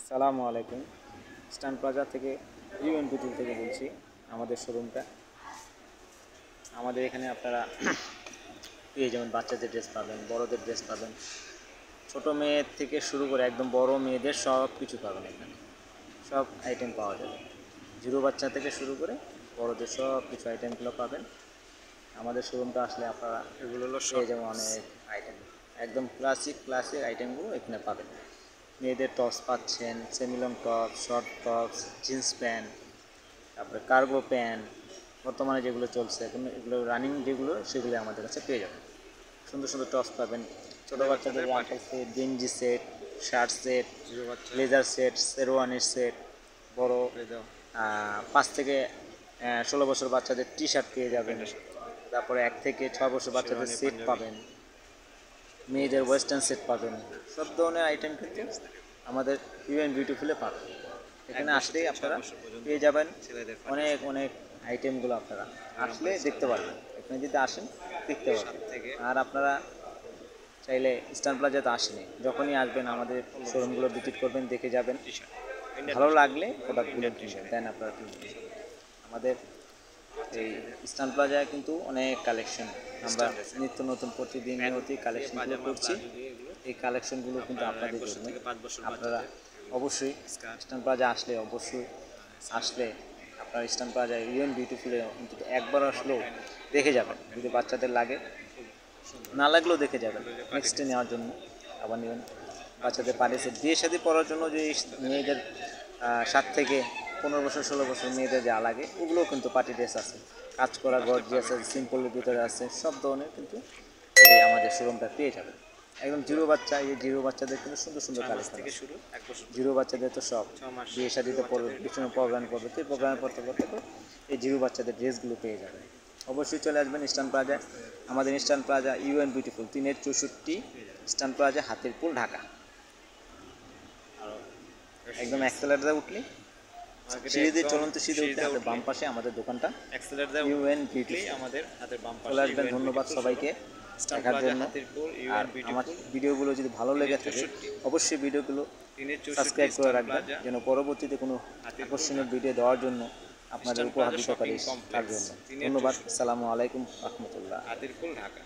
সালামু আলাইকুম। স্টান প্লাজা থেকে ইউএন পুতুল থেকে বলছি। আমাদের শোরুমটা, আমাদের এখানে আপনারা পেয়ে যেমন বাচ্চাদের ড্রেস পাবেন, বড়দের ড্রেস পাবেন, ছোটো মেয়ের থেকে শুরু করে একদম বড় মেয়েদের সব কিছু পাবেন। এখানে সব আইটেম পাওয়া যাবে। জিরো বাচ্চা থেকে শুরু করে বড়দের সব কিছু আইটেমগুলো পাবেন। আমাদের শোরুমটা আসলে আপনারা এগুলো হলো পেয়ে যেমন অনেক আইটেম, একদম ক্লাসিক আইটেমগুলো এখানে পাবেন। মেয়েদের টপস পাচ্ছেন, semi-long tops, short tops, jeans pant, তারপরে কার্গো প্যান্ট, বর্তমানে যেগুলো চলছে এখন এগুলো রানিং যেগুলো সেগুলো আমাদের কাছে পেয়ে যাবেন। সুন্দর সুন্দর টপস পাবেন, ছোটো বাচ্চাদের রাফেল সেট, গেঞ্জি set, shirt set, blazer set, শেরওয়ানির সেট, বড় 5 থেকে 16 বছর বাচ্চাদের টি শার্ট পেয়ে যাবেন। তারপরে 1 থেকে 6 বছর বাচ্চাদের সেট পাবেন, মেয়েদের ওয়েস্টার্ন সেট পাবেন। সব ধরনের আইটেম কিন্তু আমাদের ইউএন বিউটিফুলে পাবেন। এখানে আসলেই আপনারা পেয়ে যাবেন অনেক অনেক আইটেমগুলো। আপনারা আসলে দেখতে পারবেন, এখানে যদি আসেন দেখতে পারবেন। আর আপনারা চাইলে স্টান প্লাজাতে আসেনি, যখনই আসবেন আমাদের শোরুমগুলো ভিজিট করবেন, দেখে যাবেন, ভালো লাগলে প্রোডাক্টগুলো কিনবেন, দেন আপনারা কিনবেন। আমাদের এই স্টান প্লাজায় কিন্তু অনেক কালেকশন, আমরা নিত্য নতুন প্রতিদিনই কালেকশনগুলো করছি। এই কালেকশনগুলো কিন্তু আপনাদের জন্য। আপনারা অবশ্যই স্টান প্লাজা আসলে আপনার স্টান প্লাজা ইউএন বিউটিফুলে অন্তত একবার আসলেও দেখে যাবেন। যদি বাচ্চাদের লাগে, না লাগলেও দেখে যাবেন, নেক্সটে নেওয়ার জন্য আবার নেবেন। বাচ্চাদের পার্টিসে বিয়ে শাদী পড়ার জন্য যে মেয়েদের 7 থেকে 15 বছর 16 বছর মেয়েদের যা লাগে ওগুলোও কিন্তু পার্টি ড্রেস আছে, কাজ করা গর্জিয়াস আছে, সিম্পলের ভিতরে আছে, সব ধরনের কিন্তু এই আমাদের শোরুমটা পেয়ে যাবেন। একদম জিরো বাচ্চা, এই জিরো বাচ্চাদের কিন্তু সুন্দর সুন্দর কালেকশন থেকে শুরু। জিরো বাচ্চাদের তো সব বিয়ে শাদিতে পড়বে, পিছনে প্রোগ্রাম করবে, তো প্রোগ্রামে পড়তে তো এই জিরো বাচ্চাদের ড্রেসগুলো পেয়ে যাবেন। অবশ্যই চলে আসবেন স্টান প্লাজায়। আমাদের স্টান প্লাজা ইউএন বিউটিফুল 3-64 স্টান প্লাজা, হাতিরপুল, ঢাকা। একদম অ্যাক্সেলেটারে উঠলে সিঁড়িতে, চলন্ত সিঁড়িতে উঠলে হাতের বাম পাশে আমাদের দোকানটা, ইউএন বিউটিফুল। আমাদের হাতের বাম পাশে চলে আসবেন। ধন্যবাদ সবাইকে দেখার জন্য। আর আমার ভিডিওগুলো যদি ভালো লেগে থাকে অবশ্যই ভিডিওগুলো সাবস্ক্রাইব করে রাখবেন, যেন পরবর্তীতে কোনো আকর্ষণীয় ভিডিও দেওয়ার জন্য আপনাদের উপহার দিতে পারি তার জন্য। ধন্যবাদ। আসসালামু আলাইকুম রহমতুল্লাহ। হাতিরপুল, ঢাকা।